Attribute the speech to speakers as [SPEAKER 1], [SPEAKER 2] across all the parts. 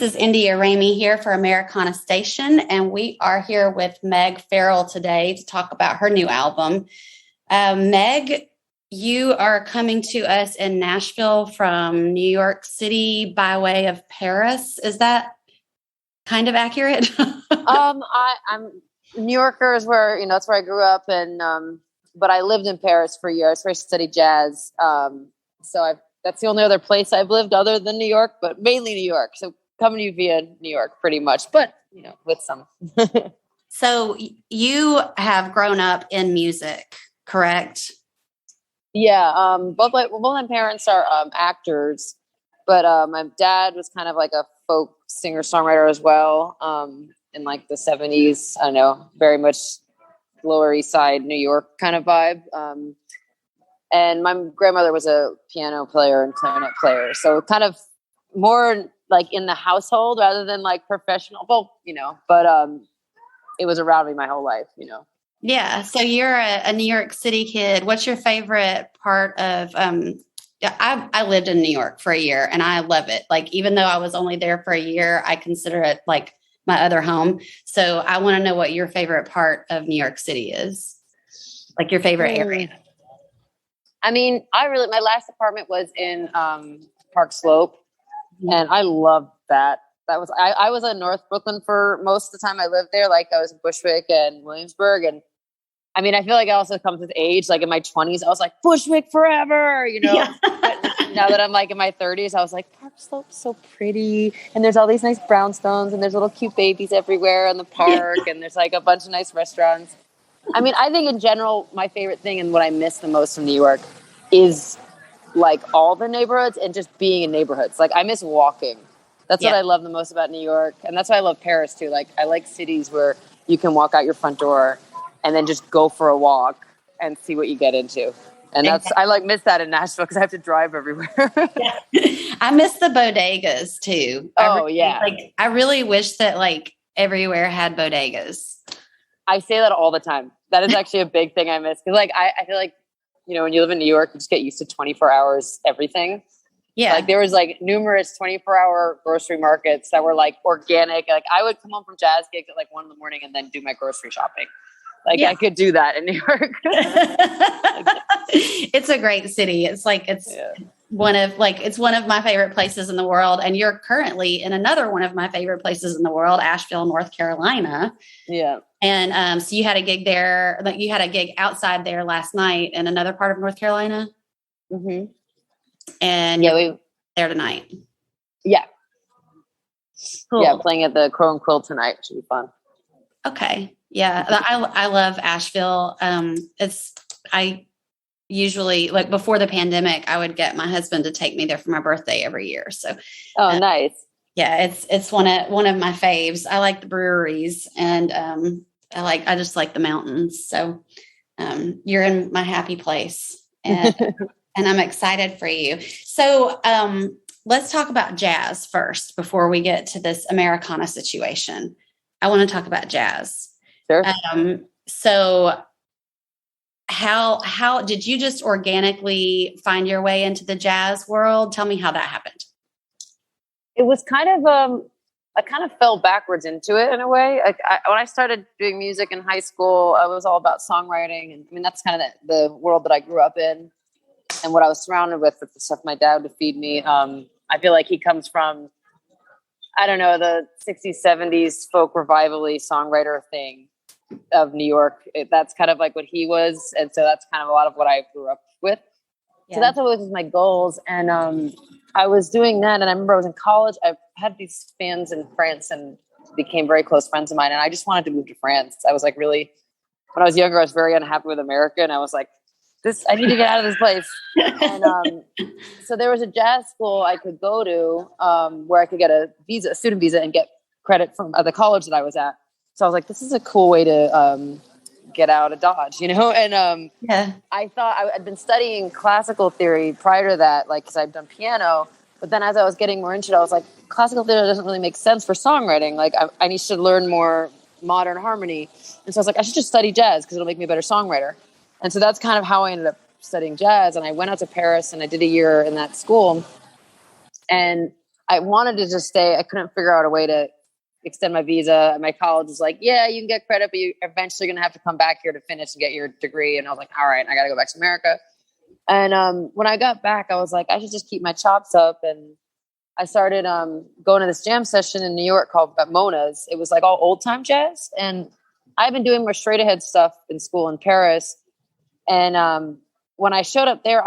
[SPEAKER 1] This is India Ramey here for Americana Station, and we are here with Megg Farrell today to talk about her new album. Megg, you are coming to us in Nashville from New York City by way of Paris. Is that kind of accurate?
[SPEAKER 2] I'm New Yorker is where, that's where I grew up, and but I lived in Paris for years where I studied jazz. That's the only other place I've lived other than New York, but mainly New York. So coming to you via New York pretty much, but with some.
[SPEAKER 1] So you have grown up in music, correct?
[SPEAKER 2] Yeah. Both my parents are actors, but my dad was kind of like a folk singer-songwriter as well. In like the 70s, I don't know, very much Lower East Side, New York kind of vibe. And my grandmother was a piano player and clarinet player. So kind of more like in the household rather than like professional, but it was around me my whole life,
[SPEAKER 1] Yeah. So you're a New York City kid. What's your favorite part of, I lived in New York for a year and I love it. Like, even though I was only there for a year, I consider it like my other home. So I want to know what your favorite part of New York City is, like your favorite area.
[SPEAKER 2] I mean, my last apartment was in Park Slope, and I loved that. I was in North Brooklyn for most of the time I lived there. Like I was in Bushwick and Williamsburg. And I mean, I feel like it also comes with age. Like in my 20s, I was like, Bushwick forever, Yeah. But now that I'm like in my 30s, I was like, Park Slope's so pretty. And there's all these nice brownstones and there's little cute babies everywhere in the park. Yeah. And there's like a bunch of nice restaurants. I mean, I think in general, my favorite thing and what I miss the most from New York is like all the neighborhoods and just being in neighborhoods. Like I miss walking. That's what I love the most about New York. And that's why I love Paris too. Like I like cities where you can walk out your front door and then just go for a walk and see what you get into. And I miss that in Nashville because I have to drive everywhere.
[SPEAKER 1] Yeah. I miss the bodegas too. I really wish that like everywhere had bodegas.
[SPEAKER 2] I say that all the time. That is actually a big thing I miss. Because like I feel like, when you live in New York, you just get used to 24 hours everything. Yeah. Like there was like numerous 24-hour grocery markets that were like organic. Like I would come home from jazz gigs at like 1 a.m. and then do my grocery shopping. Like I could do that in New York.
[SPEAKER 1] It's a great city. It's like, it's one of my favorite places in the world. And you're currently in another one of my favorite places in the world, Asheville, North Carolina.
[SPEAKER 2] Yeah.
[SPEAKER 1] And so you had a gig there, like you had a gig outside there last night in another part of North Carolina.
[SPEAKER 2] Mm-hmm.
[SPEAKER 1] And we're there tonight.
[SPEAKER 2] Yeah.
[SPEAKER 1] Cool.
[SPEAKER 2] Yeah. Playing at the Crow and Quill tonight. Should be fun.
[SPEAKER 1] Okay. Yeah. I love Asheville. I usually, like before the pandemic, I would get my husband to take me there for my birthday every year. So,
[SPEAKER 2] nice.
[SPEAKER 1] Yeah, it's one of my faves. I like the breweries and I just like the mountains. So you're in my happy place and and I'm excited for you. So let's talk about jazz first before we get to this Americana situation. I want to talk about jazz.
[SPEAKER 2] Sure.
[SPEAKER 1] So how did you just organically find your way into the jazz world? Tell me how that happened.
[SPEAKER 2] It was kind of, I kind of fell backwards into it in a way. Like when I started doing music in high school, I was all about songwriting. And I mean, that's kind of the world that I grew up in and what I was surrounded with the stuff my dad would feed me. I feel like he comes from, I don't know, the 60s, 70s folk revival-y songwriter thing of New York. That's kind of like what he was. And so that's kind of a lot of what I grew up with. Yeah. So that's always was my goals. And I was doing that. And I remember I was in college. I had these fans in France and became very close friends of mine. And I just wanted to move to France. I was like when I was younger, I was very unhappy with America. And I was like, I need to get out of this place. And so there was a jazz school I could go to where I could get a student visa and get credit from the college that I was at. So I was like, this is a cool way to get out of Dodge, And I thought I'd been studying classical theory prior to that, like, because I've done piano. But then as I was getting more into it, I was like, classical theory doesn't really make sense for songwriting. Like, I need to learn more modern harmony. And so I was like, I should just study jazz because it'll make me a better songwriter. And so that's kind of how I ended up studying jazz. And I went out to Paris and I did a year in that school. And I wanted to just stay. I couldn't figure out a way to extend my visa. My college was like, yeah, you can get credit, but you're eventually going to have to come back here to finish and get your degree. And I was like, all right, I got to go back to America. And when I got back, I was like, I should just keep my chops up. And I started going to this jam session in New York called Mona's. It was like all old time jazz. And I've been doing more straight ahead stuff in school in Paris. And when I showed up there,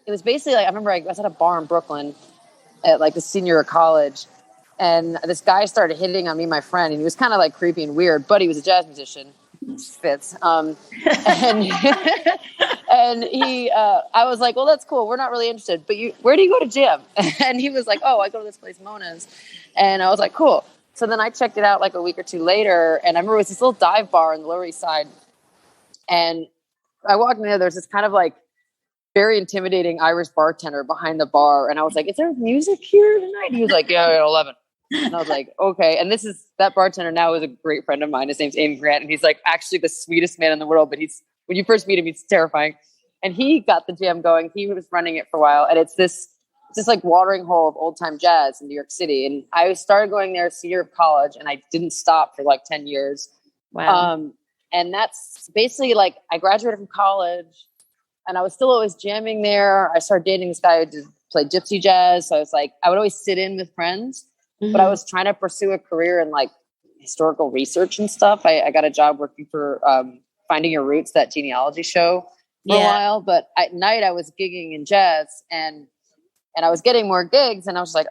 [SPEAKER 2] it was basically like, I remember I was at a bar in Brooklyn at like the senior year of college. And this guy started hitting on me, my friend, and he was kind of like creepy and weird, but he was a jazz musician. Fits. And and I was like, well, that's cool. We're not really interested, but where do you go to jam? And he was like, oh, I go to this place, Mona's. And I was like, cool. So then I checked it out like a week or two later. And I remember it was this little dive bar on the Lower East Side. And I walked in there, there's this kind of like very intimidating Irish bartender behind the bar. And I was like, is there music here tonight? And he was like, yeah, at 11. And I was like, okay. And that bartender now is a great friend of mine. His name's Aiden Grant. And he's like actually the sweetest man in the world. But when you first meet him, he's terrifying. And he got the jam going. He was running it for a while. And it's this like watering hole of old time jazz in New York City. And I started going there senior year of college and I didn't stop for like 10 years.
[SPEAKER 1] Wow.
[SPEAKER 2] And that's basically like, I graduated from college and I was still always jamming there. I started dating this guy who played gypsy jazz. So I was like, I would always sit in with friends. But I was trying to pursue a career in like historical research and stuff. I got a job working for Finding Your Roots, that genealogy show for a while. But at night I was gigging in jazz and I was getting more gigs. And I was like,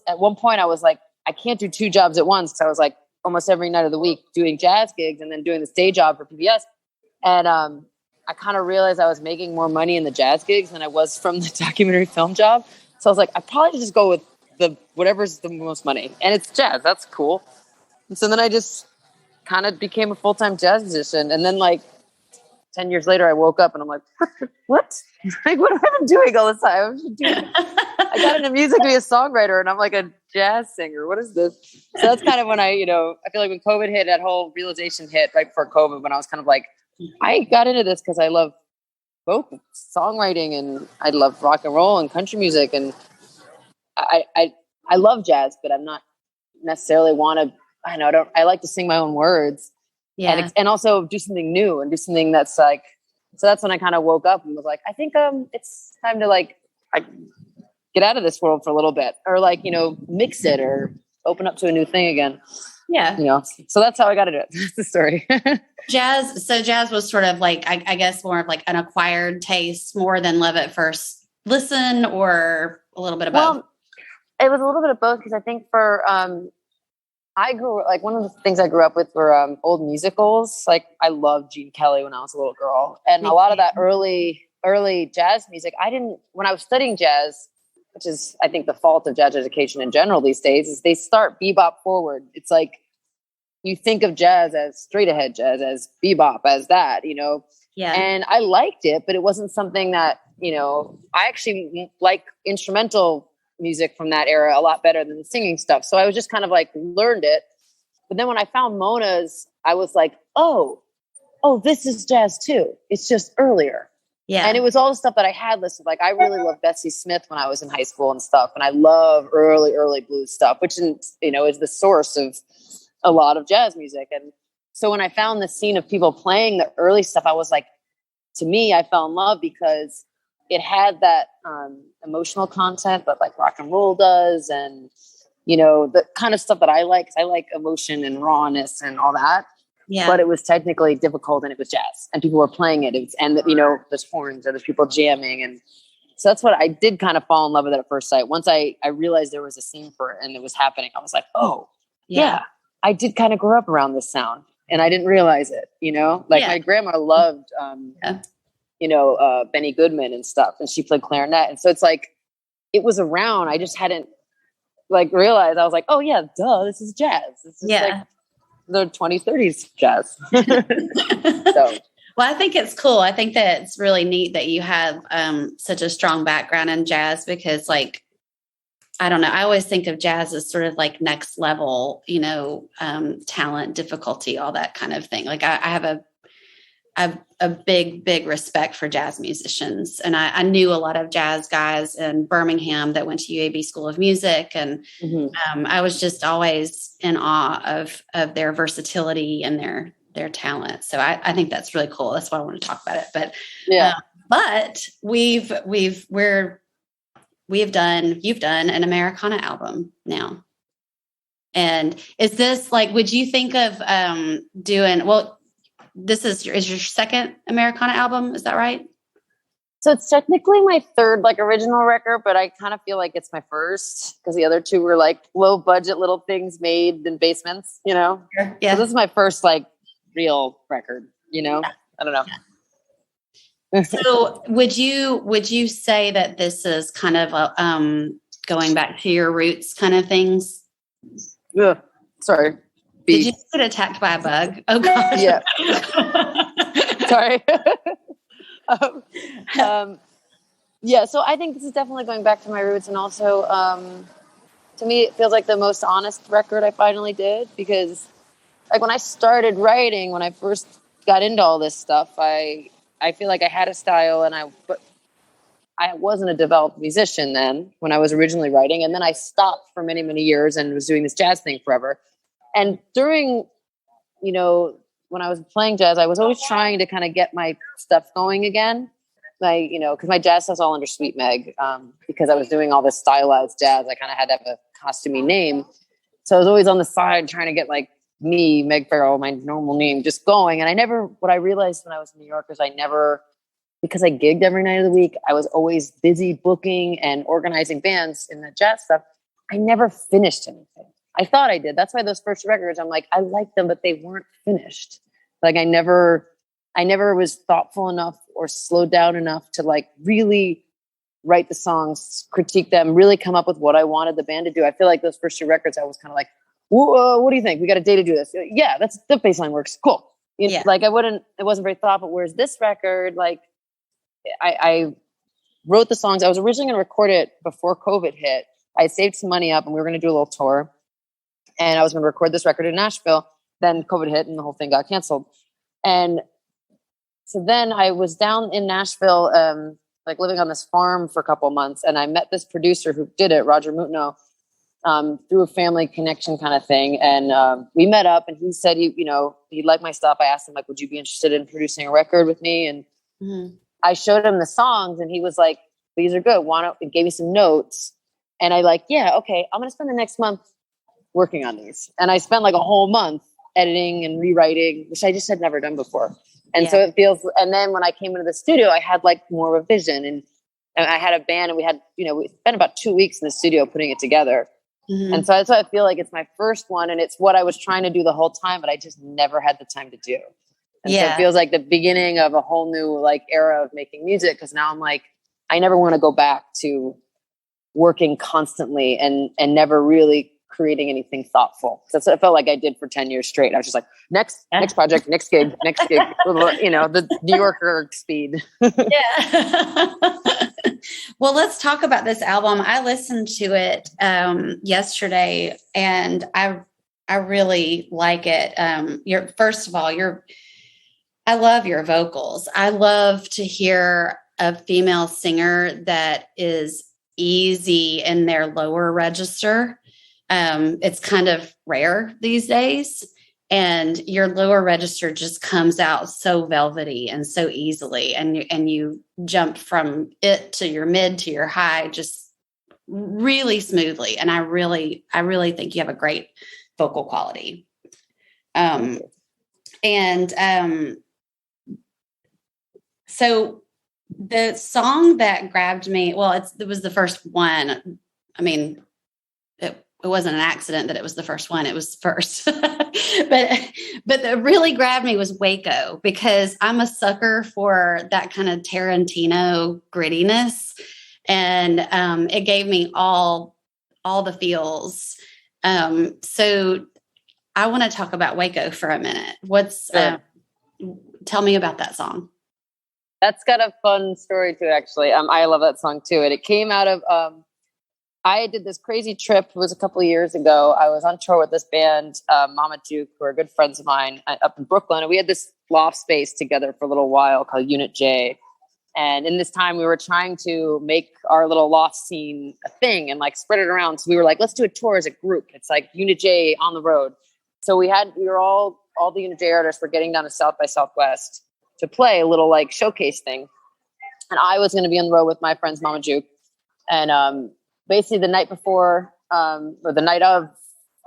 [SPEAKER 2] at one point I was like, I can't do two jobs at once. Because I was like almost every night of the week doing jazz gigs and then doing this day job for PBS. And I kind of realized I was making more money in the jazz gigs than I was from the documentary film job. So I was like, I probably should just go with whatever's the most money, and it's jazz. That's cool. And so then I just kind of became a full-time jazz musician. And then like 10 years later, I woke up and I'm like, what? Like, what have I been doing all this time? I got into music to be a songwriter and I'm like a jazz singer. What is this? So that's kind of when I feel like when COVID hit, that whole realization hit right before COVID, when I was kind of like, I got into this because I love both songwriting and I love rock and roll and country music. And I love jazz, but I'm not necessarily I like to sing my own words and also do something new and do something that's like, so that's when I kind of woke up and was like, I think, it's time to like, get out of this world for a little bit or like, mix it or open up to a new thing again.
[SPEAKER 1] Yeah.
[SPEAKER 2] So that's how I got into it. That's the story.
[SPEAKER 1] Jazz. So jazz was sort of like, I guess more of like an acquired taste more than love at first listen or a little bit of both.
[SPEAKER 2] It was a little bit of both because I think I grew like one of the things I grew up with were old musicals. Like I loved Gene Kelly when I was a little girl, and a lot of that early jazz music. When I was studying jazz, which is I think the fault of jazz education in general these days, is they start bebop forward. It's like you think of jazz as straight ahead jazz, as bebop, as that,
[SPEAKER 1] Yeah.
[SPEAKER 2] And I liked it, but it wasn't something that I actually like instrumental music from that era a lot better than the singing stuff. So I was just kind of like learned it. But then when I found Mona's, I was like, oh, this is jazz too. It's just earlier.
[SPEAKER 1] Yeah.
[SPEAKER 2] And it was all the stuff that I had listed. Like I really loved Bessie Smith when I was in high school and stuff. And I love early blues stuff, which is the source of a lot of jazz music. And so when I found the scene of people playing the early stuff, I was like, to me, I fell in love because it had that emotional content that like rock and roll does. And, the kind of stuff that I like, 'cause I like emotion and rawness and all that.
[SPEAKER 1] Yeah.
[SPEAKER 2] But it was technically difficult and it was jazz and people were playing it. And there's horns and there's people jamming. And so that's what I did kind of fall in love with it at first sight. Once I realized there was a scene for it and it was happening, I was like, oh yeah, I did kind of grow up around this sound and I didn't realize it, my grandma loved, Benny Goodman and stuff. And she played clarinet. And so it's like, it was around. I just hadn't like realized. I was like, oh yeah, duh, this is jazz. This is like the 20s, 30s jazz. So.
[SPEAKER 1] Well, I think it's cool. I think that it's really neat that you have such a strong background in jazz because like, I don't know. I always think of jazz as sort of like next level, talent, difficulty, all that kind of thing. Like I have a big respect for jazz musicians. And I knew a lot of jazz guys in Birmingham that went to UAB School of Music. And I was just always in awe of their versatility and their talent. So I think that's really cool. That's why I want to talk about it. But but you've done an Americana album now. And is this like, would you think of doing, well, this is your second Americana album, is that right?
[SPEAKER 2] So it's technically my third like original record, but I kind of feel like it's my first because the other two were like low budget little things made in basements, you know? Yeah. So this is my first like real record, you know? Yeah. I don't know.
[SPEAKER 1] Yeah. So would you say that this is kind of a, going back to your roots kind of things?
[SPEAKER 2] Yeah. Sorry.
[SPEAKER 1] Did you get attacked by a bug? Oh gosh.
[SPEAKER 2] Yeah. Sorry. Yeah. So I think this is definitely going back to my roots, and also, to me, it feels like the most honest record I finally did, because like when I started writing, when I first got into all this stuff, I feel like I had a style, but I wasn't a developed musician then when I was originally writing. And then I stopped for many, many years and was doing this jazz thing forever. And during, you know, when I was playing jazz, I was always trying to kind of get my stuff going again. Because my jazz stuff's all under Sweet Megg, because I was doing all this stylized jazz. I kind of had to have a costumey name. So I was always on the side trying to get like me, Megg Farrell, my normal name, just going. And what I realized when I was in New York is because I gigged every night of the week, I was always busy booking and organizing bands in the jazz stuff. I never finished anything. I thought I did. That's why those first records, I'm like, I liked them, but they weren't finished. Like I never was thoughtful enough or slowed down enough to like really write the songs, critique them, really come up with what I wanted the band to do. I feel like those first two records, I was kind of like, what do you think? We got a day to do this. Yeah, the bass line works. Cool. Like it wasn't very thoughtful. Whereas this record, like I wrote the songs. I was originally going to record it before COVID hit. I saved some money up and we were going to do a little tour. And I was going to record this record in Nashville. Then COVID hit and the whole thing got canceled. And so then I was down in Nashville, like living on this farm for a couple of months. And I met this producer who did it, Roger Mutno, through a family connection kind of thing. And we met up and he said, he liked my stuff. I asked him, like, would you be interested in producing a record with me? And I showed him the songs and he was like, these are good. And gave me some notes. And I like, yeah, okay, I'm going to spend the next month working on these. And I spent like a whole month editing and rewriting, which I just had never done before. And so it feels, and then when I came into the studio, I had like more of a vision, and I had a band, and we had, we spent about 2 weeks in the studio putting it together. And so that's why I feel like it's my first one, and it's what I was trying to do the whole time, but I just never had the time to do. And so it feels like the beginning of a whole new like era of making music. Cause now I'm like, I never want to go back to working constantly and never really creating anything thoughtful. That's what I felt like I did for 10 years straight. I was just like, next project, next gig, the New Yorker speed.
[SPEAKER 1] Yeah. Well, let's talk about this album. I listened to it yesterday and I really like it. First of all, I love your vocals. I love to hear a female singer that is easy in their lower register. It's kind of rare these days, and your lower register just comes out so velvety and so easily. And you jump from it to your mid to your high, just really smoothly. And I really think you have a great vocal quality. So the song that grabbed me, well, it was the first one. I mean, it wasn't an accident that it was the first one. It was first. but that really grabbed me was Waco, because I'm a sucker for that kind of Tarantino grittiness. And it gave me all the feels. So I want to talk about Waco for a minute. Tell me about that song.
[SPEAKER 2] That's got a fun story to it, actually. I love that song too. And it came out of, I did this crazy trip. It was a couple of years ago. I was on tour with this band, Mama Duke, who are good friends of mine up in Brooklyn. And we had this loft space together for a little while called Unit J. And in this time, we were trying to make our little loft scene a thing and like spread it around. So we were like, let's do a tour as a group. It's like Unit J on the road. So we were all the Unit J artists were getting down to South by Southwest to play a little like showcase thing. And I was going to be on the road with my friends, Mama Duke. And basically the night before, or the night of,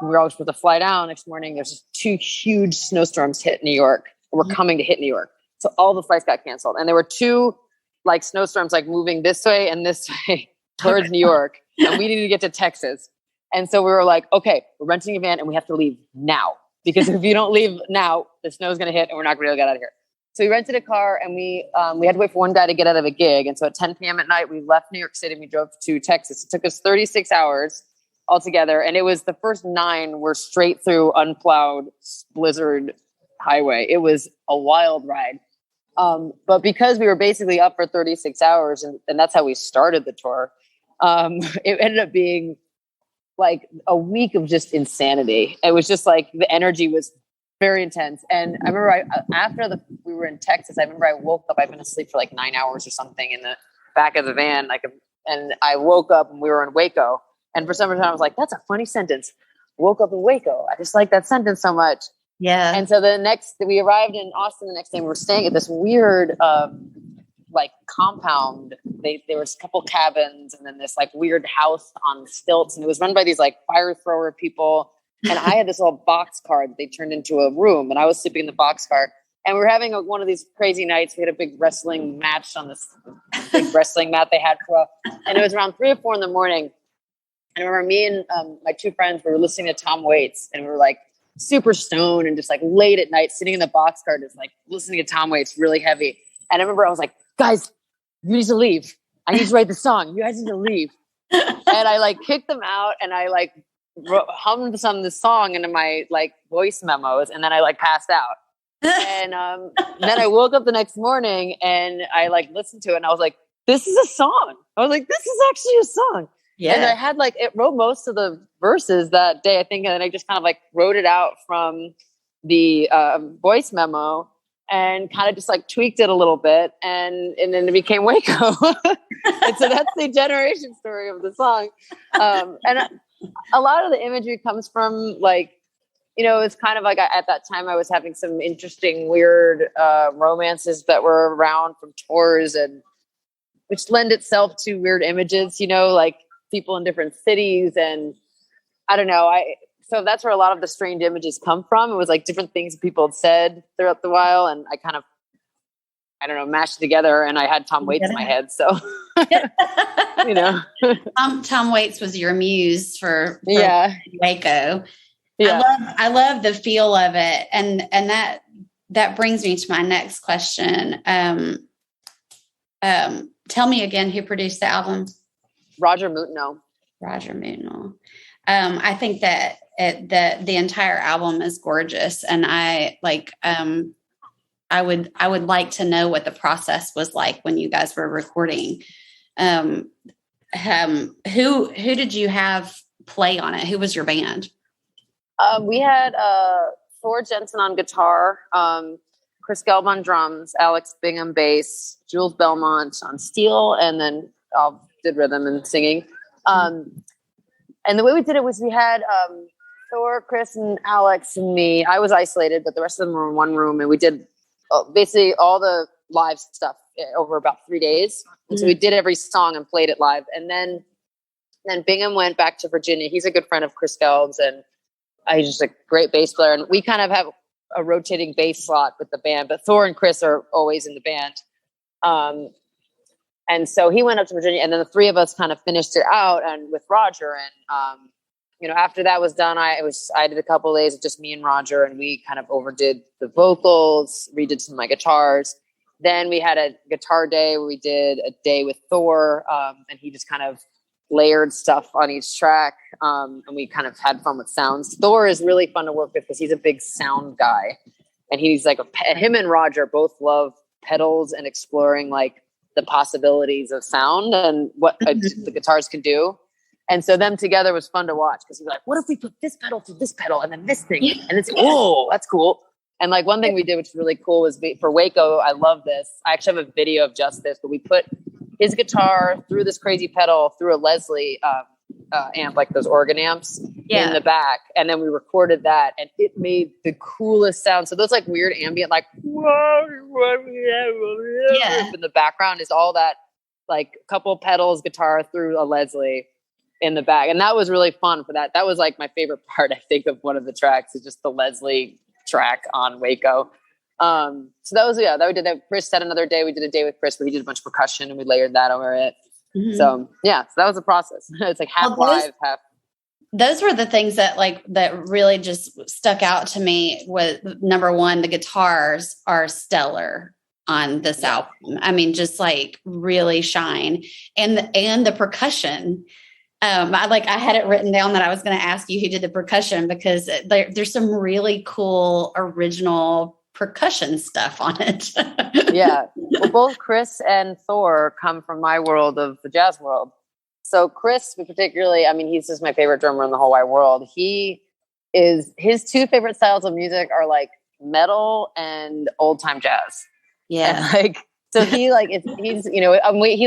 [SPEAKER 2] we were always supposed to fly down next morning. There's 2 huge snowstorms hit New York. We're coming to hit New York. So all the flights got canceled. And there were 2 like snowstorms like moving this way and this way towards New York. And we needed to get to Texas. And so we were like, okay, we're renting a van and we have to leave now. Because if you don't leave now, the snow's going to hit and we're not going to be able to get out of here. So we rented a car and we had to wait for one guy to get out of a gig. And so at 10 p.m. at night, we left New York City and we drove to Texas. It took us 36 hours altogether. And it was the first 9 were straight through unplowed blizzard highway. It was a wild ride. But because we were basically up for 36 hours and that's how we started the tour, it ended up being like a week of just insanity. It was just like the energy was very intense. And I remember after we were in Texas, I remember I woke up, I've been asleep for like 9 hours or something in the back of the van. And I woke up and we were in Waco. And for some reason I was like, that's a funny sentence. Woke up in Waco. I just like that sentence so much.
[SPEAKER 1] Yeah.
[SPEAKER 2] And so we arrived in Austin the next day and we were staying at this weird, like compound. There was a couple cabins and then this like weird house on stilts. And it was run by these like fire thrower people. And I had this little box car that they turned into a room and I was sleeping in the box car and we were having one of these crazy nights. We had a big wrestling match on this big wrestling mat they had for us. And it was around 3 or 4 in the morning. And I remember me and my 2 friends were listening to Tom Waits and we were like super stoned and just like late at night sitting in the box car, just like listening to Tom Waits really heavy. And I remember I was like, guys, you need to leave. I need to write the song. You guys need to leave. And I like kicked them out and I like hummed some of the song into my like voice memos and then I like passed out. And then I woke up the next morning and I like listened to it and I was like, this is a song. I was like, this is actually a song. Yeah. And I had like, it wrote most of the verses that day, I think. And then I just kind of like wrote it out from the voice memo and kind of just like tweaked it a little bit. And then it became Waco. And so that's the generation story of the song. And a lot of the imagery comes from like, you know, it's kind of like at that time I was having some interesting, weird romances that were around from tours and which lend itself to weird images, you know, like people in different cities. And I don't know. So that's where a lot of the strange images come from. It was like different things people had said throughout the while. And I kind of, I don't know, mashed it together and I had Tom Waits in my head. So, you know,
[SPEAKER 1] Tom Waits was your muse for Waco.
[SPEAKER 2] Yeah.
[SPEAKER 1] I love the feel of it. And that brings me to my next question. Tell me again who produced the album.
[SPEAKER 2] Roger Moutinho.
[SPEAKER 1] I think that the entire album is gorgeous, and I would like to know what the process was like when you guys were recording. Who did you have play on it? Who was your band?
[SPEAKER 2] We had Thor Jensen on guitar, Chris Gelb on drums, Alex Bingham bass, Jules Belmont on steel, and then did rhythm and singing. And the way we did it was we had Thor, Chris, and Alex and me. I was isolated, but the rest of them were in one room, and we did basically all the live stuff over about 3 days. And so we did every song and played it live. And then Bingham went back to Virginia. He's a good friend of Chris Gelb's, and he's just a great bass player. And we kind of have a rotating bass slot with the band, but Thor and Chris are always in the band. And so he went up to Virginia, and then the 3 of us kind of finished it out and with Roger. And, you know, after that was done, I did a couple of days of just me and Roger, and we kind of overdid the vocals, redid some of my guitars. Then we had a guitar day where we did a day with Thor, and he just kind of layered stuff on each track. And we kind of had fun with sounds. Thor is really fun to work with because he's a big sound guy, and he's like him and Roger both love pedals and exploring like the possibilities of sound and what the guitars can do. And so them together was fun to watch because he's like, what if we put this pedal to this pedal and then this thing? And it's, oh, that's cool. And like one thing we did, which was really cool, was for Waco, I love this. I actually have a video of just this, but we put his guitar through this crazy pedal through a Leslie amp, like those organ amps in the back. And then we recorded that and it made the coolest sound. So those like weird ambient, like, in the background is all that like couple pedals guitar through a Leslie in the back. And that was really fun for that. That was like my favorite part, I think, of one of the tracks is just the Leslie track on Waco. So that was, that we did that. Chris said another day, we did a day with Chris where he did a bunch of percussion and we layered that over it. Mm-hmm. So that was the process. It's like half live, half.
[SPEAKER 1] Those were the things that that really just stuck out to me. Was number one, the guitars are stellar on this album. I mean, just like really shine, and the percussion. I had it written down that I was going to ask you who did the percussion because there's some really cool original percussion stuff on it.
[SPEAKER 2] Yeah. Well, both Chris and Thor come from my world of the jazz world. So Chris particularly, I mean, he's just my favorite drummer in the whole wide world. His two favorite styles of music are like metal and old time jazz.
[SPEAKER 1] Yeah.
[SPEAKER 2] And so he he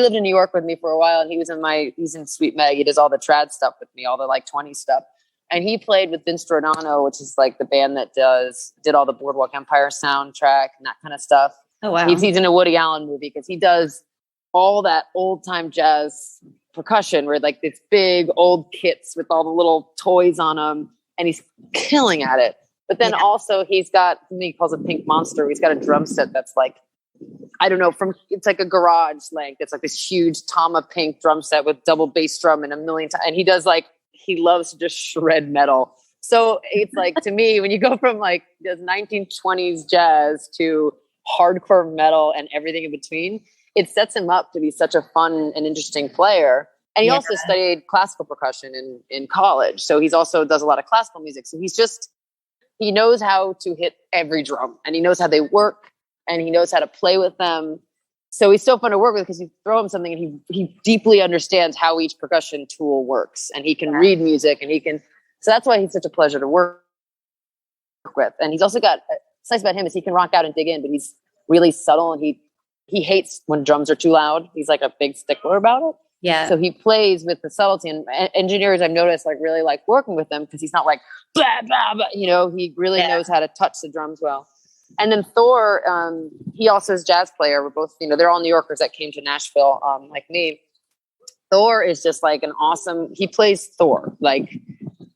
[SPEAKER 2] lived in New York with me for a while and he's in Sweet Megg. He does all the trad stuff with me, all the like 20 stuff. And he played with Vince Giordano, which is like the band that did all the Boardwalk Empire soundtrack and that kind of stuff.
[SPEAKER 1] Oh, wow.
[SPEAKER 2] He's in a Woody Allen movie because he does all that old time jazz percussion where like it's big old kits with all the little toys on them and he's killing at it. But then also he's got, he calls it Pink Monster. He's got a drum set that's like, I don't know, it's like a garage length. It's like this huge Tama Pink drum set with double bass drum and a million times. And he does he loves to just shred metal. So it's like, to me, when you go from like this 1920s jazz to hardcore metal and everything in between, it sets him up to be such a fun and interesting player. And he also studied classical percussion in college. So he's also does a lot of classical music. So he knows how to hit every drum and he knows how they work and he knows how to play with them. So he's so fun to work with because you throw him something and he deeply understands how each percussion tool works and he can read music and so that's why he's such a pleasure to work with. And he's also got, what's nice about him is he can rock out and dig in, but he's really subtle and he hates when drums are too loud. He's like a big stickler about it.
[SPEAKER 1] Yeah.
[SPEAKER 2] So he plays with the subtlety and engineers I've noticed really like working with him because he's not like, blah, blah, blah, he really knows how to touch the drums well. And then Thor, he also is a jazz player. We're both, they're all New Yorkers that came to Nashville, like me. Thor is just like he plays Thor. Like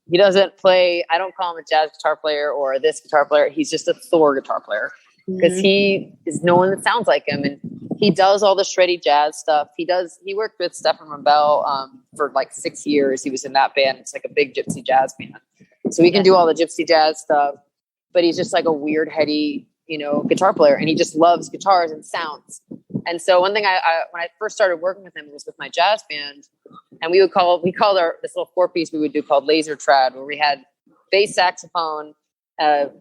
[SPEAKER 2] he doesn't play, I don't call him a jazz guitar player or this guitar player. He's just a Thor guitar player because he is no one that sounds like him. And he does all the shreddy jazz stuff. He worked with Stefan Rambel for like 6 years. He was in that band. It's like a big gypsy jazz band. So he can do all the gypsy jazz stuff. But he's just like a weird, heady, guitar player. And he just loves guitars and sounds. And so one thing when I first started working with him, it was with my jazz band. And we called this little 4-piece we would do called Laser Trad, where we had bass saxophone,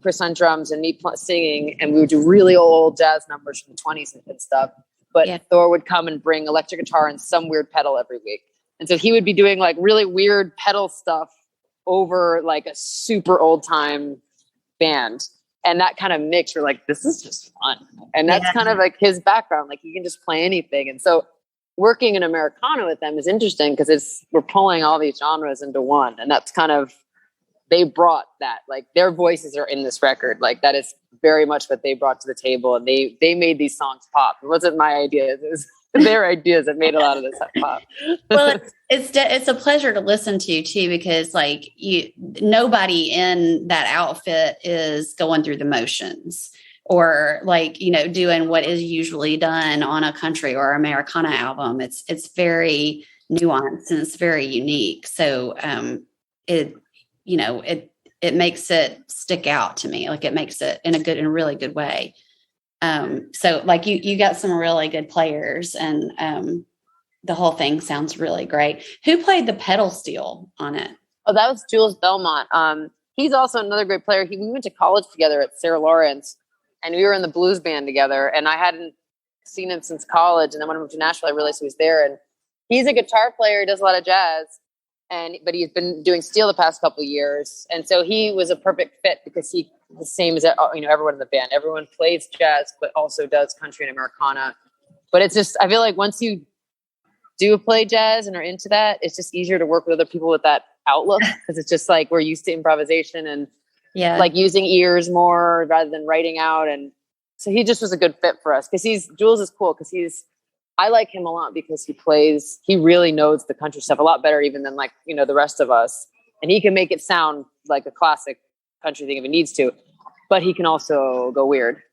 [SPEAKER 2] Chris on drums and me singing. And we would do really old jazz numbers from the 20s and stuff. But Thor would come and bring electric guitar and some weird pedal every week. And so he would be doing like really weird pedal stuff over like a super old time band. And that kind of mix, you're like, this is just fun. And that's kind of like his background. Like he can just play anything. And so working in Americana with them is interesting because we're pulling all these genres into one. And that's kind of, they brought that, like their voices are in this record. Like that is very much what they brought to the table. And they made these songs pop. It wasn't my idea. It was their ideas that made a lot of this pop.
[SPEAKER 1] Well, it's a pleasure to listen to too, because like nobody in that outfit is going through the motions or like, doing what is usually done on a country or Americana album. It's very nuanced and it's very unique. So, it makes it stick out to me. Like it makes it in a really good way. So like you got some really good players and, the whole thing sounds really great. Who played the pedal steel on it?
[SPEAKER 2] Oh, that was Jules Belmont. He's also another great player. We went to college together at Sarah Lawrence and we were in the blues band together and I hadn't seen him since college. And then when I moved to Nashville, I realized he was there and he's a guitar player. He does a lot of jazz but he's been doing steel the past couple of years. And so he was a perfect fit because he, the same as, everyone in the band, everyone plays jazz, but also does country and Americana. But it's just, I feel like once you do play jazz and are into that, it's just easier to work with other people with that outlook. Cause it's just like, we're used to improvisation and like using ears more rather than writing out. And so he just was a good fit for us. Cause Jules is cool. Cause I like him a lot because he really knows the country stuff a lot better even than like, the rest of us. And he can make it sound like a classic country thing if it needs to, but he can also go weird.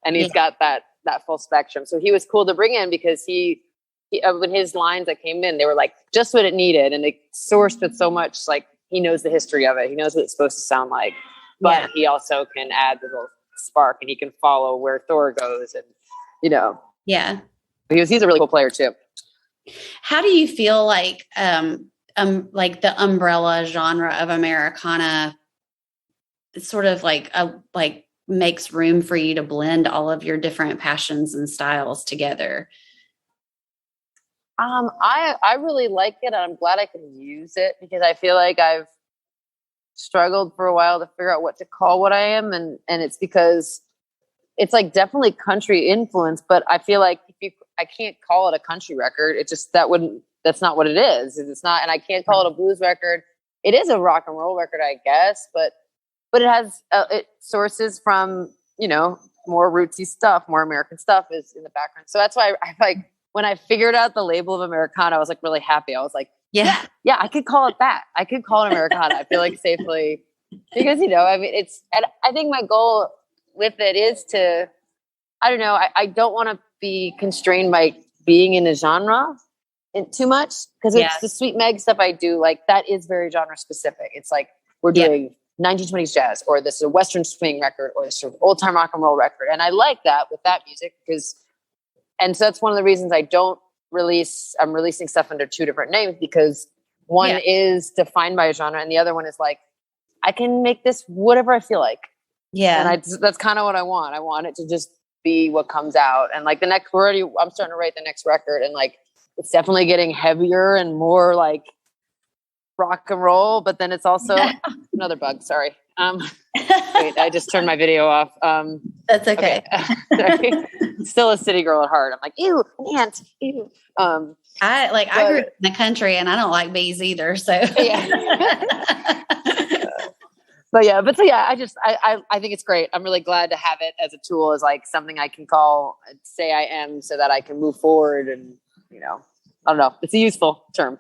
[SPEAKER 2] And he's got that full spectrum. So he was cool to bring in because he when his lines that came in, they were like just what it needed. And they sourced with so much, like he knows the history of it. He knows what it's supposed to sound like, but he also can add the little spark and he can follow where Thor goes and,
[SPEAKER 1] Yeah.
[SPEAKER 2] He's a really cool player too.
[SPEAKER 1] How do you feel like the umbrella genre of Americana sort of like makes room for you to blend all of your different passions and styles together?
[SPEAKER 2] I really like it. And I'm glad I can use it because I feel like I've struggled for a while to figure out what to call what I am. And it's because it's like definitely country influence, but I feel like I can't call it a country record. It just, that's not what it is. It's not, and I can't call it a blues record. It is a rock and roll record, I guess, but it has, it sources from, more rootsy stuff, more American stuff is in the background. So that's why I like, when I figured out the label of Americana, I was like really happy. I was like, yeah, I could call it that. I could call it Americana. I feel like safely because, and I think my goal with it is to, I don't know, I don't want to be constrained by being in a genre too much because it's the Sweet Megg stuff I do. Like that is very genre specific. It's like we're doing 1920s jazz, or this is a Western swing record, or this sort of old time rock and roll record. And I like that with that music and so that's one of the reasons I don't I'm releasing stuff under two different names because one is defined by a genre and the other one is like, I can make this whatever I feel like. Yeah. And that's kind of what I want. I want it to just be what comes out. And like I'm starting to write the next record and like, it's definitely getting heavier and more like rock and roll, but then it's also another bug. Sorry. Wait, I just turned my video off.
[SPEAKER 1] That's okay.
[SPEAKER 2] Sorry. Still a city girl at heart. I'm like, ew, ant, ew.
[SPEAKER 1] I grew up in the country and I don't like bees either. So I think it's great. I'm really glad to have it as a tool, as like something I can say I am so that I can move forward. And, I don't know. It's a useful term.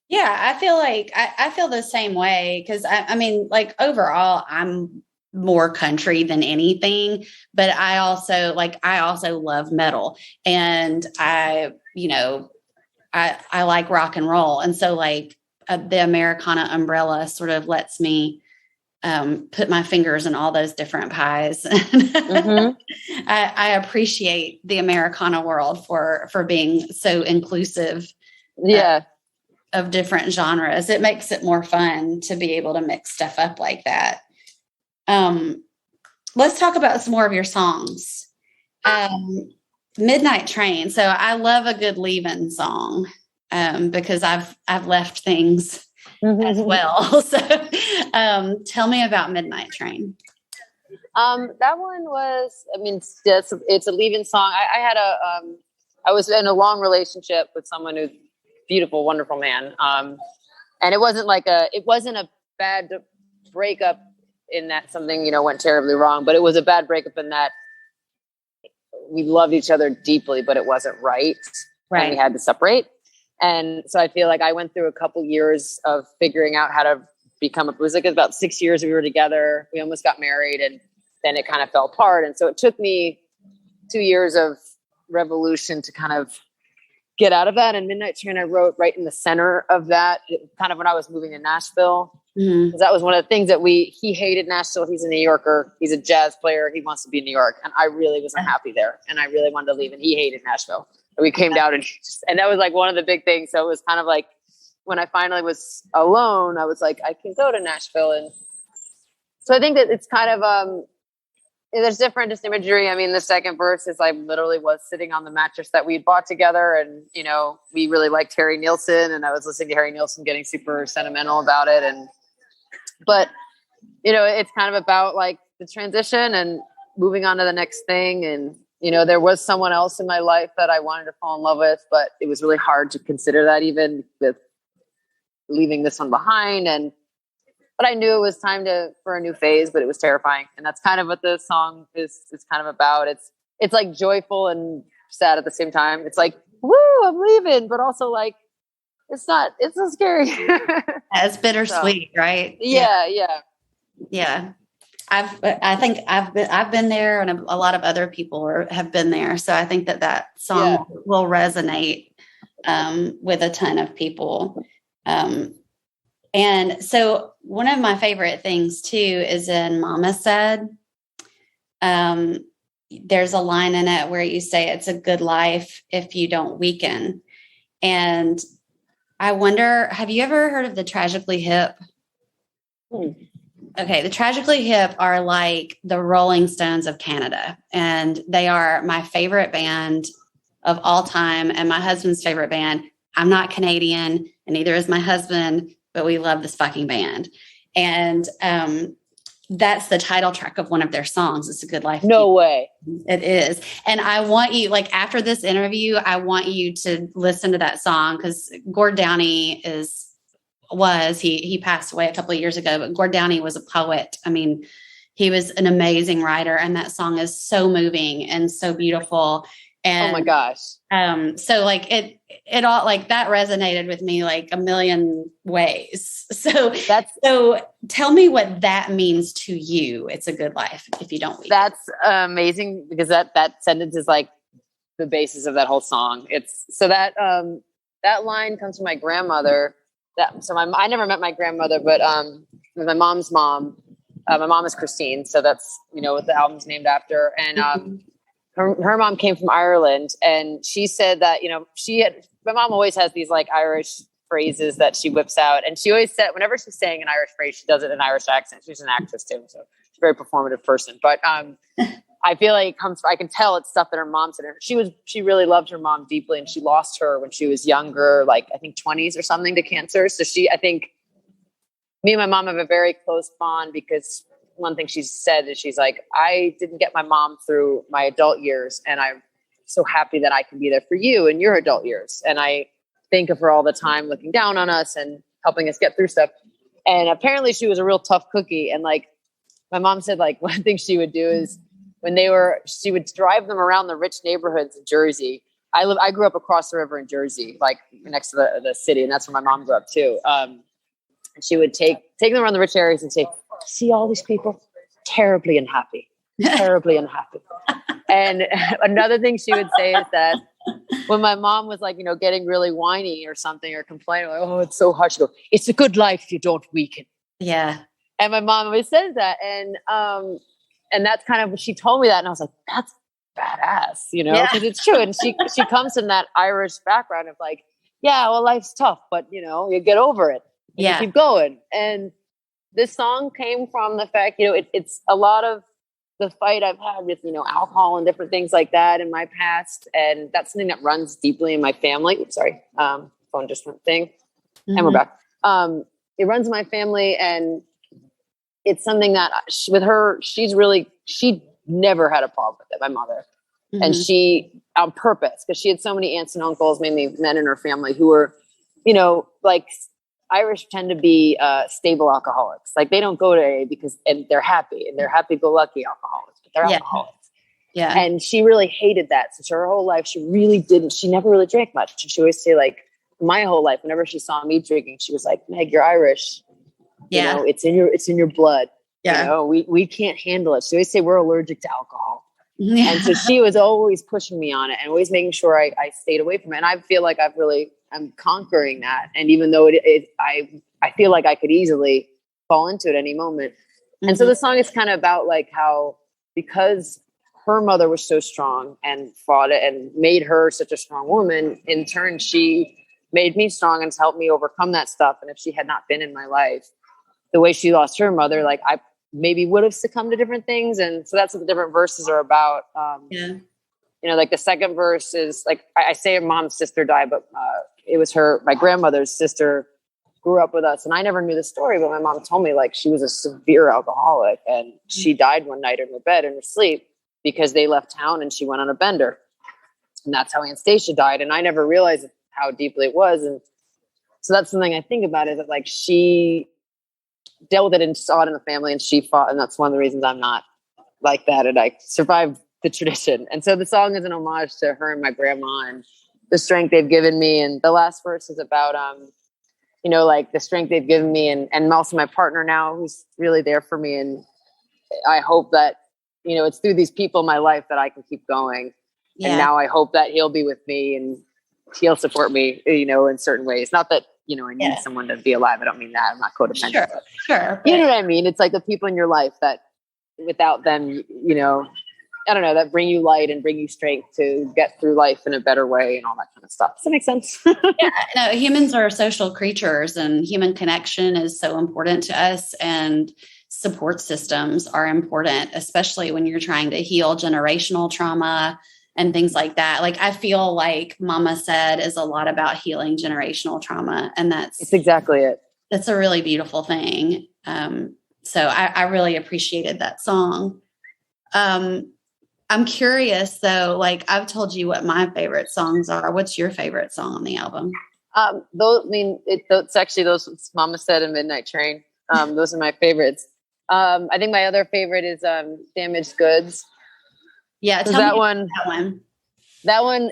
[SPEAKER 1] Yeah, I feel like I feel the same way because I mean, like overall, I'm more country than anything, but I also love metal and I like rock and roll. And so like the Americana umbrella sort of lets me put my fingers in all those different pies. Mm-hmm. I appreciate the Americana world for being so inclusive.
[SPEAKER 2] Yeah.
[SPEAKER 1] Of different genres. It makes it more fun to be able to mix stuff up like that. Let's talk about some more of your songs. Midnight Train. So I love a good leave-in song because I've left things as well. So tell me about Midnight Train.
[SPEAKER 2] That one was, it's a leave-in song. I was in a long relationship with someone who's beautiful, wonderful man. And it wasn't a bad breakup in that something, went terribly wrong, but it was a bad breakup in that we loved each other deeply, but it wasn't right. And we had to separate. And so I feel like I went through a couple years of figuring out how to it was like about 6 years we were together. We almost got married and then it kind of fell apart. And so it took me 2 years of revolution to kind of get out of that. And Midnight Train I wrote right in the center of that, kind of when I was moving to Nashville. Because that was one of the things that he hated Nashville. He's a New Yorker. He's a jazz player. He wants to be in New York. And I really was unhappy there. And I really wanted to leave. And he hated Nashville. And we came down and that was like one of the big things. So it was kind of like when I finally was alone, I was like, I can go to Nashville. And so I think that it's kind of, there's different just imagery. I mean, the second verse is I literally was sitting on the mattress that we bought together, and we really liked Harry Nilsson, and I was listening to Harry Nilsson getting super sentimental about it. But it's kind of about like the transition and moving on to the next thing. And there was someone else in my life that I wanted to fall in love with, but it was really hard to consider that, even with leaving this one behind. But I knew it was time for a new phase, but it was terrifying. And that's kind of what the song is kind of about. It's like joyful and sad at the same time. It's like, woo, I'm leaving, but also like, it's so scary.
[SPEAKER 1] It's bittersweet, right?
[SPEAKER 2] Yeah.
[SPEAKER 1] I think I've been there, and a lot of other people have been there. So I think that song will resonate with a ton of people. And so one of my favorite things too is in Mama Said. There's a line in it where you say it's a good life if you don't weaken. And I wonder, have you ever heard of the Tragically Hip? Okay, the Tragically Hip are like the Rolling Stones of Canada, and they are my favorite band of all time and my husband's favorite band. I'm not Canadian, and neither is my husband, but we love this fucking band. And that's the title track of one of their songs. It's a good life.
[SPEAKER 2] No way.
[SPEAKER 1] It is. And I want you, like, after this interview, I want you to listen to that song, because Gord Downey he passed away a couple of years ago, but Gord Downey was a poet. I mean, he was an amazing writer, and that song is so moving and so beautiful. And
[SPEAKER 2] oh my gosh.
[SPEAKER 1] So like it all, like, that resonated with me like a million ways. So tell me what that means to you. It's a good life if you don't weaken.
[SPEAKER 2] That's amazing, because that sentence is like the basis of that whole song. That line comes from my grandmother. I never met my grandmother, but my mom's mom. My mom is Christine, so that's what the album's named after. And her mom came from Ireland, and she said that my mom always has these like Irish phrases that she whips out, and she always said whenever she's saying an Irish phrase, she does it in an Irish accent. She's an actress too, so she's a very performative person. But I feel like I can tell it's stuff that her mom said. She really loved her mom deeply, and she lost her when she was younger, like I think 20s or something, to cancer. So I think me and my mom have a very close bond, because one thing she said is she's like, I didn't get my mom through my adult years, and I'm so happy that I can be there for you in your adult years. And I think of her all the time, looking down on us and helping us get through stuff. And apparently she was a real tough cookie. And like my mom said, like one thing she would do is she would drive them around the rich neighborhoods of Jersey. I grew up across the river in Jersey, like next to the city. And that's where my mom grew up too. And she would take them around the rich areas and say, see all these people terribly unhappy. And another thing she would say is that when my mom was like, getting really whiny or something, or complaining, like, oh, it's so hard, she'd go, it's a good life if you don't weaken.
[SPEAKER 1] Yeah.
[SPEAKER 2] And my mom always says that. And that's kind of what she told me that. And I was like, that's badass, because it's true. And she comes from that Irish background of like, yeah, well, life's tough, but you get over it. You keep going. And this song came from the fact, it's a lot of the fight I've had with, alcohol and different things like that in my past. And that's something that runs deeply in my family. Oops, sorry. Phone just went thing. Mm-hmm. And we're back. It runs in my family, and it's something that with her, she never had a problem with it, my mother. Mm-hmm. And she, on purpose, because she had so many aunts and uncles, mainly men in her family, who were, like Irish tend to be stable alcoholics. Like they don't go to AA and they're happy, and they're happy-go-lucky alcoholics, but they're alcoholics. Yeah. And she really hated that. So her whole life, she never really drank much. And she always say, like, my whole life, whenever she saw me drinking, she was like, Meg, you're Irish.
[SPEAKER 1] Yeah.
[SPEAKER 2] It's in your blood.
[SPEAKER 1] Yeah.
[SPEAKER 2] We can't handle it. So they say we're allergic to alcohol. Yeah. And so she was always pushing me on it and always making sure I stayed away from it. And I feel like I'm conquering that. And even though I feel like I could easily fall into it any moment. Mm-hmm. And so the song is kind of about like how, because her mother was so strong and fought it and made her such a strong woman, in turn, she made me strong and helped me overcome that stuff. And if she had not been in my life, the way she lost her mother, like maybe would have succumbed to different things. And so that's what the different verses are about. You know, like the second verse is like, I say her mom's sister died, but it was my grandmother's sister grew up with us. And I never knew the story, but my mom told me like she was a severe alcoholic and she died one night in her bed in her sleep because they left town and she went on a bender. And that's how Anastasia died. And I never realized how deeply it was. And so that's something I think about, is that like she dealt with it and saw it in the family and she fought. And that's one of the reasons I'm not like that. And I survived the tradition. And so the song is an homage to her and my grandma and the strength they've given me. And the last verse is about, you know, like the strength they've given me and also my partner now who's really there for me. And I hope that, you know, it's through these people in my life that I can keep going. Yeah. And now I hope that he'll be with me and he'll support me, you know, in certain ways. Not that, you know, I need someone to be alive. I don't mean that. I'm not codependent.
[SPEAKER 1] Sure.
[SPEAKER 2] You know what I mean? It's like the people in your life that without them, you know, I don't know, that bring you light and bring you strength to get through life in a better way and all that kind of stuff. Does that make sense?
[SPEAKER 1] Yeah, no, humans are social creatures and human connection is so important to us, and support systems are important, especially when you're trying to heal generational trauma and things like that. Like, I feel like Mama Said is a lot about healing generational trauma. And it's
[SPEAKER 2] exactly it.
[SPEAKER 1] That's a really beautiful thing. So I really appreciated that song. I'm curious though, like I've told you what my favorite songs are. What's your favorite song on the album?
[SPEAKER 2] It's actually those Mama Said and Midnight Train. Those are my favorites. I think my other favorite is Damaged Goods.
[SPEAKER 1] Yeah, tell
[SPEAKER 2] that
[SPEAKER 1] me
[SPEAKER 2] one.
[SPEAKER 1] That one.
[SPEAKER 2] That one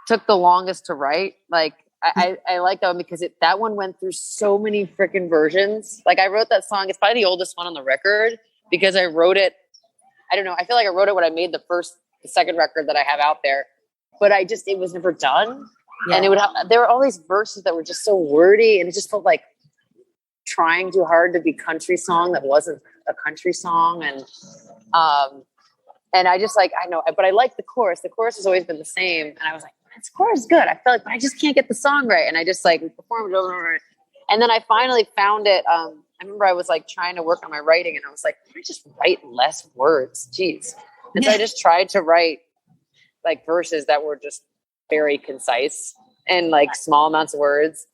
[SPEAKER 2] took the longest to write. Like I like that one because that one went through so many freaking versions. Like I wrote that song. It's probably the oldest one on the record because I wrote it. I don't know. I feel like I wrote it when I made the second record that I have out there, but it was never done. Yeah. And there were all these verses that were just so wordy, and it just felt like trying too hard to be country song that wasn't a country song. And I just like, I know, but I like the chorus. The chorus has always been the same. And I was like, this chorus is good. I feel like, but I just can't get the song right. And I just like performed it over and over. And then I finally found it. I remember I was like trying to work on my writing and I was like, let me just write less words. Jeez. And so I just tried to write like verses that were just very concise and like small amounts of words.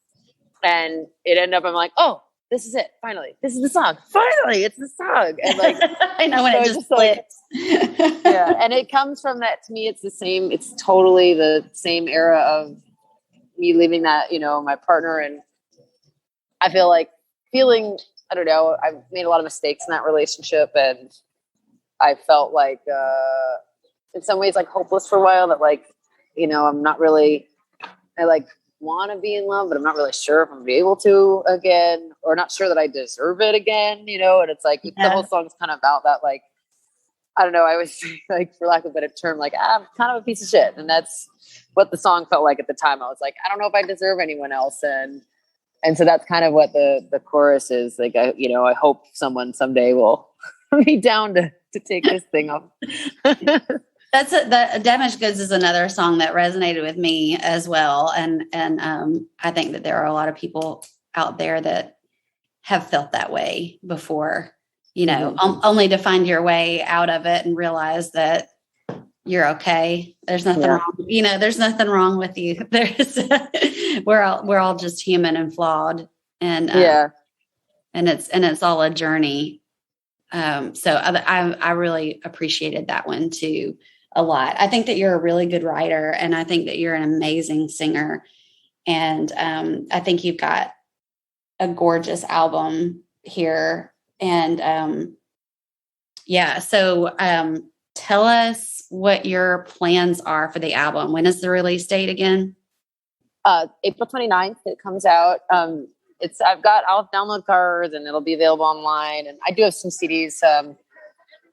[SPEAKER 2] And it ended up, I'm like, oh, this is it. Finally, this is the song. Finally, it's the song. And like,
[SPEAKER 1] I know when it just flips.
[SPEAKER 2] Yeah. And it comes from that. To me, it's the same. It's totally the same era of me leaving that, you know, my partner. And I feel like I don't know, I've made a lot of mistakes in that relationship. And I felt like, in some ways, like hopeless for a while, that like, you know, I like want to be in love, but I'm not really sure if I'm gonna be able to again, or not sure that I deserve it again, you know? And it's like, the whole song's kind of about that. Like, I don't know. I was like, for lack of a better term, like I'm kind of a piece of shit. And that's what the song felt like at the time. I was like, I don't know if I deserve anyone else. And so that's kind of what the chorus is like. I hope someone someday will be down to take this thing up.
[SPEAKER 1] The Damaged Goods is another song that resonated with me as well. And I think that there are a lot of people out there that have felt that way before, you know, only to find your way out of it and realize that you're okay. There's nothing wrong. You know, there's nothing wrong with you. We're all just human and flawed. And and it's all a journey. So I really appreciated that one too a lot. I think that you're a really good writer, and I think that you're an amazing singer. And I think you've got a gorgeous album here. And so tell us what your plans are for the album. When is the release date again?
[SPEAKER 2] April 29th, it comes out. I'll download cards and it'll be available online. And I do have some CDs,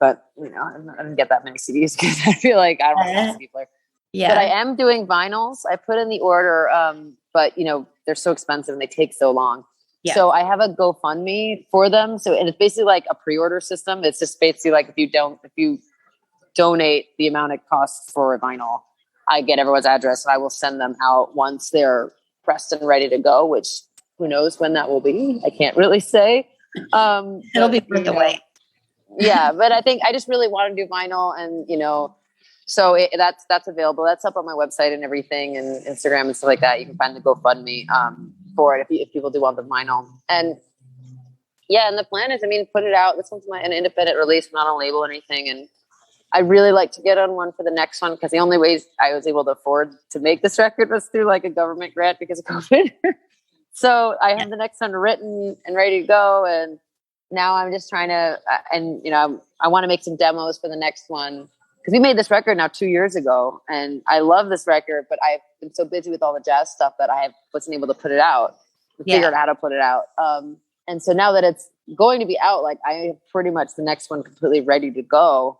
[SPEAKER 2] but you know, I didn't get that many CDs because I feel like I don't have a CD player. Yeah. But I am doing vinyls. I put in the order, but you know, they're so expensive and they take so long. Yeah. So I have a GoFundMe for them. And it's basically like a pre-order system. It's just basically like if you donate the amount it costs for a vinyl, I get everyone's address and I will send them out once they're pressed and ready to go, which who knows when that will be. I can't really say.
[SPEAKER 1] It'll be worth the wait.
[SPEAKER 2] Yeah, but I think I just really want to do vinyl, and so that's available. That's up on my website and everything, and Instagram and stuff like that. You can find the GoFundMe for it if people do want the vinyl. And yeah, and the plan is, put it out. This one's an independent release, not on a label or anything. And I really like to get on one for the next one, because the only ways I was able to afford to make this record was through like a government grant because of COVID. So I have the next one written and ready to go, and now I'm just trying to, I want to make some demos for the next one, because we made this record now 2 years ago, and I love this record, but I've been so busy with all the jazz stuff that I wasn't able to put it out, figure out how to put it out. And so now that it's going to be out, like I have pretty much the next one completely ready to go.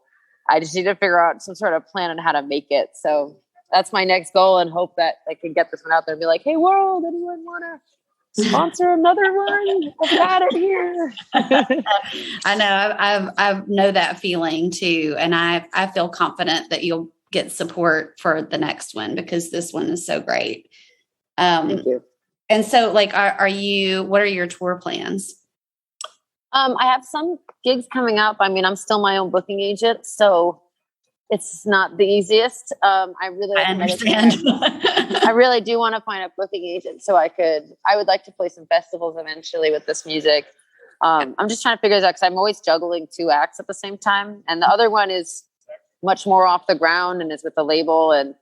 [SPEAKER 2] I just need to figure out some sort of plan on how to make it. So that's my next goal, and hope that I can get this one out there and be like, hey world, anyone want to sponsor another one? I've got it here.
[SPEAKER 1] I know. I know that feeling too. And I feel confident that you'll get support for the next one, because this one is so great.
[SPEAKER 2] Thank you.
[SPEAKER 1] And so like, what are your tour plans?
[SPEAKER 2] I have some gigs coming up. I'm still my own booking agent, so it's not the easiest. I
[SPEAKER 1] understand.
[SPEAKER 2] I really do want to find a booking agent so I would like to play some festivals eventually with this music. I'm just trying to figure this out, because I'm always juggling 2 acts at the same time. And the other one is much more off the ground and is with the label, and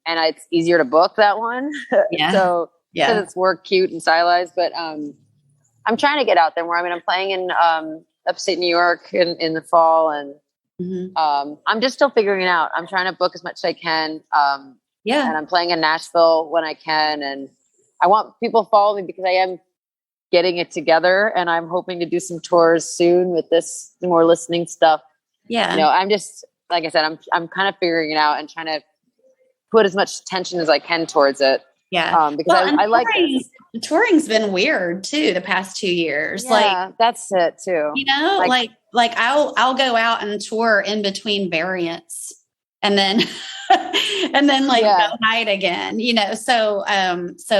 [SPEAKER 2] it's easier to book that one.
[SPEAKER 1] Yeah.
[SPEAKER 2] So because it's more cute and stylized, but I'm trying to get out there more. I'm playing in upstate New York in the fall, and I'm just still figuring it out. I'm trying to book as much as I can. And I'm playing in Nashville when I can, and I want people to follow me because I am getting it together, and I'm hoping to do some tours soon with this more listening stuff.
[SPEAKER 1] Yeah.
[SPEAKER 2] I'm just, like I said, I'm kind of figuring it out and trying to put as much attention as I can towards it.
[SPEAKER 1] Yeah.
[SPEAKER 2] Because I like it.
[SPEAKER 1] Touring's been weird too the past 2 years.
[SPEAKER 2] Yeah, that's it too.
[SPEAKER 1] Like I'll go out and tour in between variants, and then go night again. So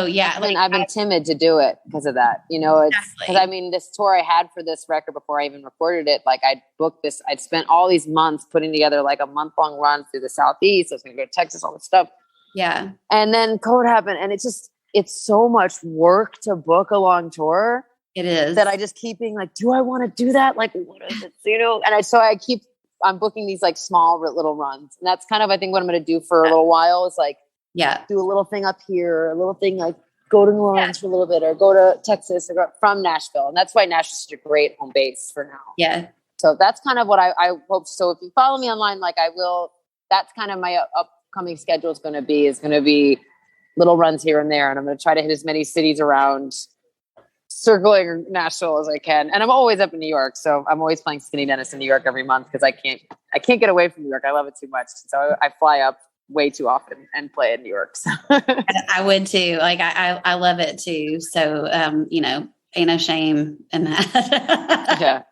[SPEAKER 1] yeah.
[SPEAKER 2] I've been timid to do it because of that. It's because this tour I had for this record before I even recorded it. Like I'd booked this. I'd spent all these months putting together like a month-long run through the Southeast. I was going to go to Texas, all this stuff.
[SPEAKER 1] Yeah.
[SPEAKER 2] And then COVID happened, and it's so much work to book a long tour.
[SPEAKER 1] It is.
[SPEAKER 2] That I just keep being like, do I want to do that? Like, what is it? And I'm booking these like small little runs. And that's kind of, I think, what I'm going to do for a little while is like, do a little thing up here, a little thing like go to New Orleans for a little bit, or go to Texas, or go from Nashville. And that's why Nashville's such a great home base for now.
[SPEAKER 1] Yeah.
[SPEAKER 2] So that's kind of what I hope. So if you follow me online, like I will, that's kind of my upcoming schedule is going to be little runs here and there. And I'm going to try to hit as many cities around circling Nashville as I can. And I'm always up in New York. So I'm always playing Skinny Dennis in New York every month, because I can't get away from New York. I love it too much. So I fly up way too often and play in New York. So.
[SPEAKER 1] I would too. Like I love it too. So, ain't no shame in that.
[SPEAKER 2] Yeah.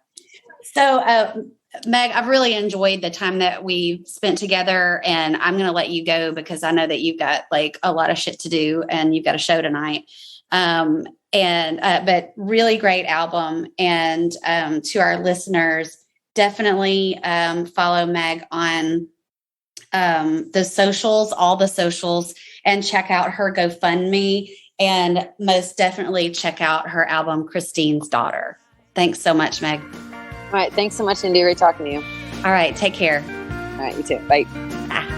[SPEAKER 1] So, Meg, I've really enjoyed the time that we spent together, and I'm going to let you go because I know that you've got like a lot of shit to do and you've got a show tonight. But really great album. And, to our listeners, definitely, follow Meg on, the socials, all the socials, and check out her GoFundMe, and most definitely check out her album, Christine's Daughter. Thanks so much, Meg.
[SPEAKER 2] All right. Thanks so much, Indy. Great talking to you.
[SPEAKER 1] All right. Take care.
[SPEAKER 2] All right. You too. Bye.
[SPEAKER 1] Bye.